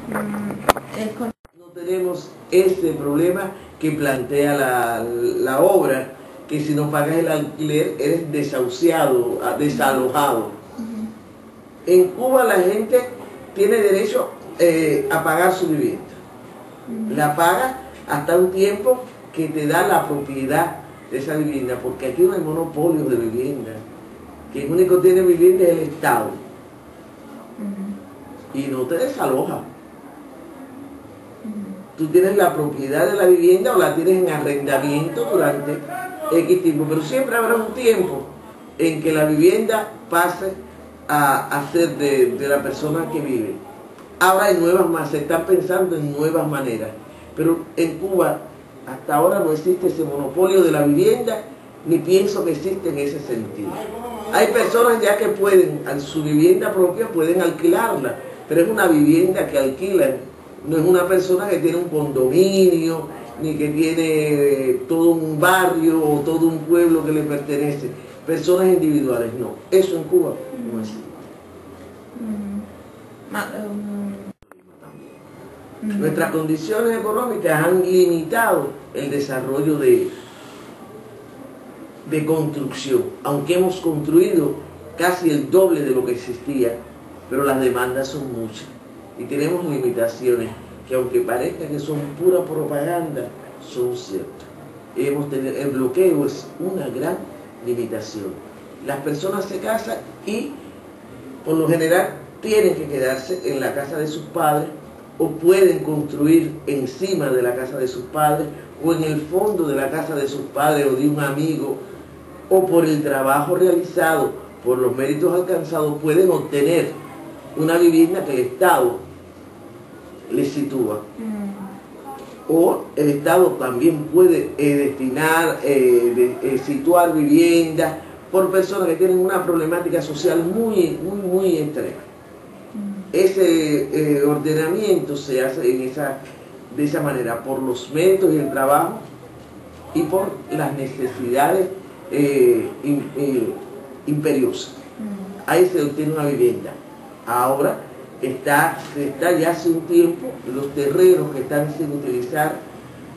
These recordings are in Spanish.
No tenemos este problema que plantea la obra, que si no pagas el alquiler eres desahuciado, desalojado. En Cuba la gente tiene derecho a pagar su vivienda. La paga hasta un tiempo que te da la propiedad de esa vivienda, porque aquí no hay monopolio de vivienda. Quien único tiene vivienda es el Estado. Y no te desaloja. Tú tienes la propiedad de la vivienda o la tienes en arrendamiento durante X tiempo, pero siempre habrá un tiempo en que la vivienda pase a ser de la persona que vive. Ahora hay se están pensando en nuevas maneras, pero en Cuba hasta ahora no existe ese monopolio de la vivienda, ni pienso que existe en ese sentido. Hay personas ya que pueden, en su vivienda propia, pueden alquilarla, pero es una vivienda que alquilan, no es una persona que tiene un condominio, ni que tiene todo un barrio o todo un pueblo que le pertenece. Personas individuales, no. Eso en Cuba no existe. Nuestras condiciones económicas han limitado el desarrollo de construcción, aunque hemos construido casi el doble de lo que existía, pero las demandas son muchas y tenemos limitaciones que, aunque parezca que son pura propaganda, son ciertas. El bloqueo es una gran limitación. Las personas se casan y por lo general tienen que quedarse en la casa de sus padres, o pueden construir encima de la casa de sus padres, o en el fondo de la casa de sus padres o de un amigo, o por el trabajo realizado, por los méritos alcanzados, pueden obtener una vivienda que el Estado les sitúa. O el Estado también puede situar viviendas por personas que tienen una problemática social muy extrema. Ese ordenamiento se hace de esa manera, por los méritos y el trabajo y por las necesidades imperiosas. Ahí se obtiene una vivienda. Ahora está ya hace un tiempo, los terrenos que están sin utilizar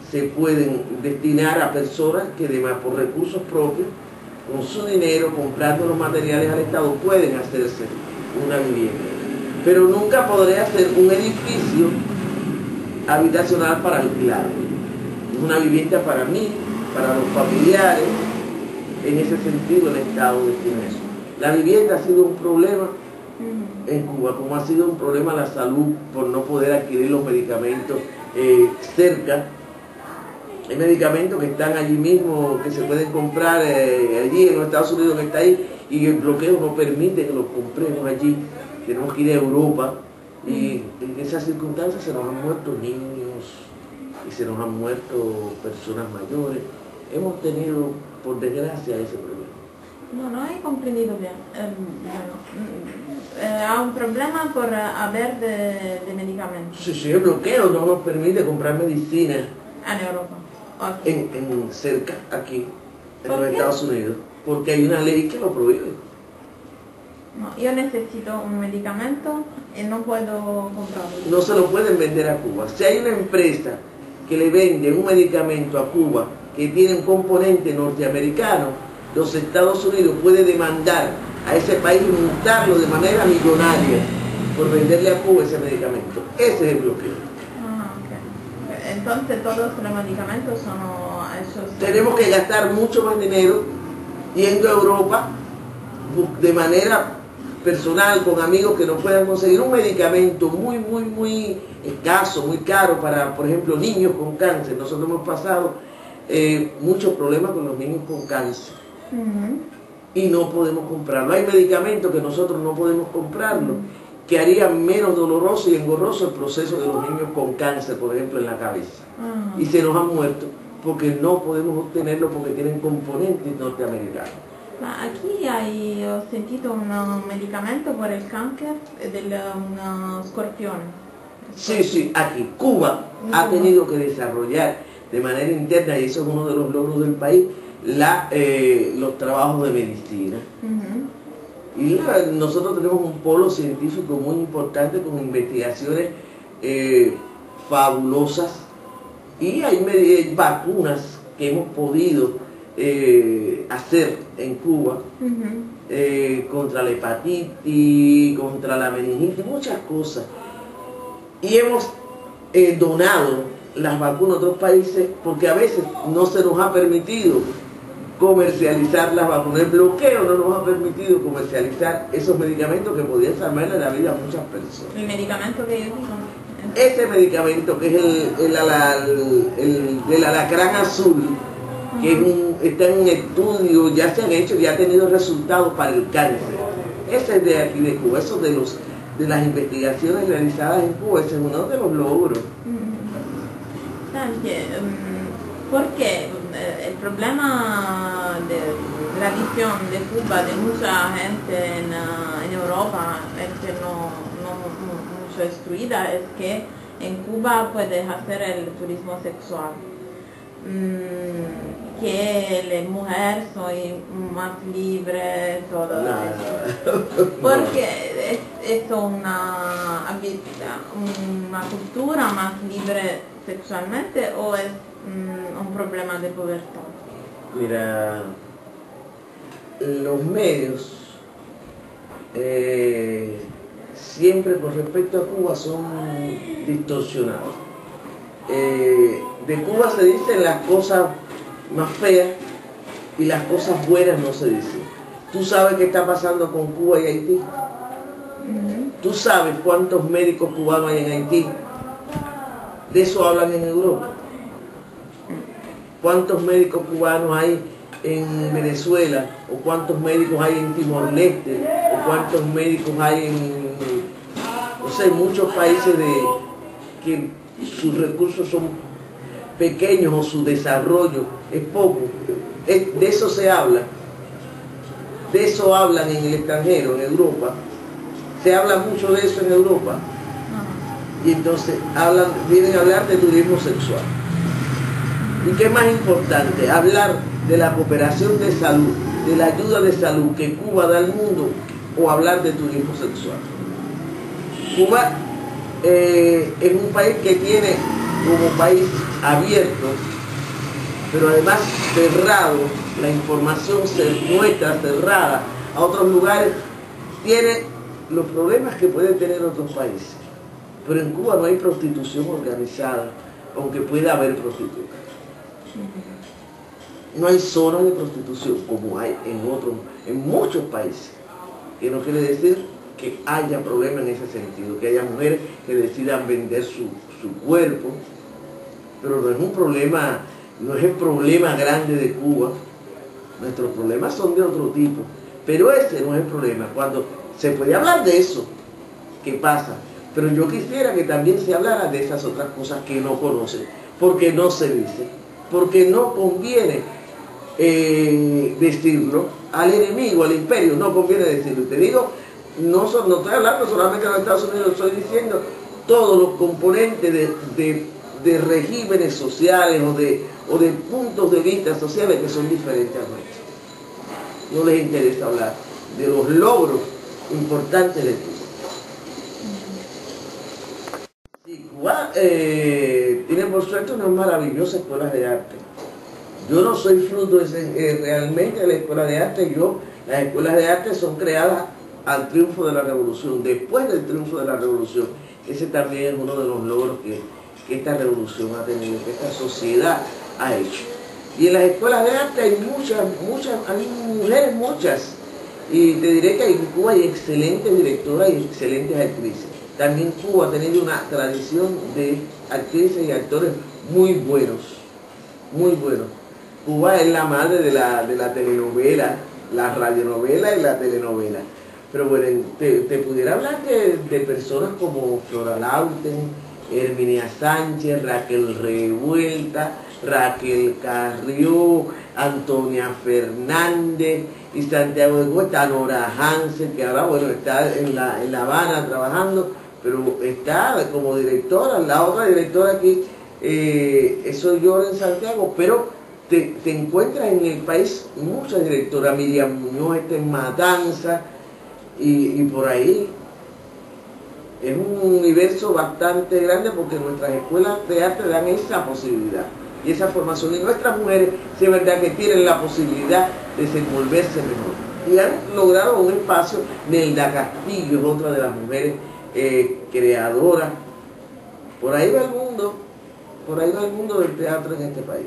se pueden destinar a personas que además por recursos propios, con su dinero, comprando los materiales al Estado, pueden hacerse una vivienda. Pero nunca podré hacer un edificio habitacional para alquilar. Una vivienda para mí, para los familiares. En ese sentido el Estado destina eso. La vivienda ha sido un problema en Cuba, como ha sido un problema la salud por no poder adquirir los medicamentos cerca. Hay medicamentos que están allí mismo, que se pueden comprar allí en los Estados Unidos, que está ahí, y el bloqueo no permite que los compremos allí. Tenemos que ir a Europa, y en esas circunstancias se nos han muerto niños y se nos han muerto personas mayores. Hemos tenido, por desgracia, ese problema. No he comprendido bien. Hay un problema por haber de medicamentos. Sí, el bloqueo no nos permite comprar medicina. En Europa. Okay. Cerca, aquí, en los Estados Unidos, porque hay una ley que lo prohíbe. No, yo necesito un medicamento y no puedo comprarlo. No se lo pueden vender a Cuba. Si hay una empresa que le vende un medicamento a Cuba que tiene un componente norteamericano, los Estados Unidos pueden demandar a ese país y multarlo de manera millonaria por venderle a Cuba ese medicamento. Ese es el bloqueo. Okay. Entonces todos los medicamentos son esos. Tenemos que gastar mucho más dinero yendo a Europa de manera personal, con amigos que no puedan conseguir un medicamento muy escaso, muy caro para, por ejemplo, niños con cáncer. Nosotros hemos pasado muchos problemas con los niños con cáncer y no podemos comprarlo. Hay medicamentos que nosotros no podemos comprarlo, que harían menos doloroso y engorroso el proceso de los niños con cáncer, por ejemplo, en la cabeza. Y se nos han muerto porque no podemos obtenerlo porque tienen componentes norteamericanos. Aquí he sentido un medicamento por el cáncer de un escorpión. Sí, aquí Cuba ha tenido que desarrollar de manera interna, y eso es uno de los logros del país, los trabajos de medicina. Y nosotros tenemos un polo científico muy importante con investigaciones fabulosas, y hay vacunas que hemos podido hacer en Cuba contra la hepatitis, contra la meningitis, muchas cosas, y hemos donado las vacunas a otros países porque a veces no se nos ha permitido comercializar las vacunas. El bloqueo no nos ha permitido comercializar esos medicamentos que podían salvarle la vida a muchas personas. ¿El medicamento que ellos usan? Ese medicamento que es el del alacrán azul, que está en un estudio, ya se han hecho, ya ha tenido resultados para el cáncer. Ese es de aquí de Cuba, eso de las investigaciones realizadas en Cuba, ese es uno de los logros. Porque el problema de la visión de Cuba de mucha gente en Europa es que no mucho instruida, es que en Cuba puedes hacer el turismo sexual, que las mujeres son más libres, todo eso. Porque es una cultura más libre sexualmente, o es un problema de pobreza. Mira, los medios siempre con respecto a Cuba son distorsionados. De Cuba se dicen las cosas más feas y las cosas buenas no se dicen. ¿Tú sabes qué está pasando con Cuba y Haití? ¿Tú sabes cuántos médicos cubanos hay en Haití? De eso hablan en Europa. ¿Cuántos médicos cubanos hay en Venezuela? ¿O cuántos médicos hay en Timor-Leste? ¿O cuántos médicos hay en, no sé, muchos países que sus recursos son pequeños o su desarrollo es poco? De eso se habla. De eso hablan en el extranjero, en Europa. Se habla mucho de eso en Europa. Y entonces vienen a hablar de turismo sexual. ¿Y qué más importante? Hablar de la cooperación de salud, de la ayuda de salud que Cuba da al mundo, o hablar de turismo sexual. Cuba es un país que tiene como país abierto, pero además cerrado, la información se muestra cerrada a otros lugares, tiene los problemas que pueden tener otros países. Pero en Cuba no hay prostitución organizada, aunque pueda haber prostitutas. No hay zonas de prostitución como hay en muchos países, que no quiere decir que haya problemas en ese sentido, que haya mujeres que decidan vender su cuerpo, pero no es un problema, no es el problema grande de Cuba. Nuestros problemas son de otro tipo, pero ese no es el problema. Cuando se puede hablar de eso, ¿qué pasa? Pero yo quisiera que también se hablara de esas otras cosas que no conocen, porque no se dice, porque no conviene decirlo al enemigo, al imperio, no conviene decirlo. Te digo, no estoy hablando solamente de los Estados Unidos, estoy diciendo todos los componentes de regímenes sociales o de puntos de vista sociales que son diferentes a nuestros. No les interesa hablar de los logros importantes de Cuba. Sí, Cuba tiene por suerte unas maravillosas escuelas de arte. Yo no soy fruto realmente de la escuela de arte. Las escuelas de arte son creadas al triunfo de la revolución, después del triunfo de la revolución. Ese también es uno de los logros que esta revolución ha tenido, que esta sociedad ha hecho. Y en las escuelas de arte hay mujeres muchas. Y te diré que en Cuba hay excelentes directoras y excelentes actrices. También Cuba ha tenido una tradición de actrices y actores muy buenos, muy buenos. Cuba es la madre de la telenovela, la radionovela y la telenovela. Pero bueno, te pudiera hablar de personas como Flora Lauten, Herminia Sánchez, Raquel Revuelta, Raquel Carrió, Antonia Fernández y Santiago de Cuesta, Nora Hansen, que ahora bueno está en La Habana trabajando, pero está como directora. La otra directora aquí soy yo en Santiago, pero te encuentras en el país muchas directoras. Miriam Muñoz está en Matanza y por ahí. Es un universo bastante grande porque nuestras escuelas de arte dan esa posibilidad y esa formación. Y nuestras mujeres, sí es verdad que tienen la posibilidad de desenvolverse mejor. Y han logrado un espacio. Nelda Castillo es otra de las mujeres creadoras. Por ahí va el mundo del teatro en este país.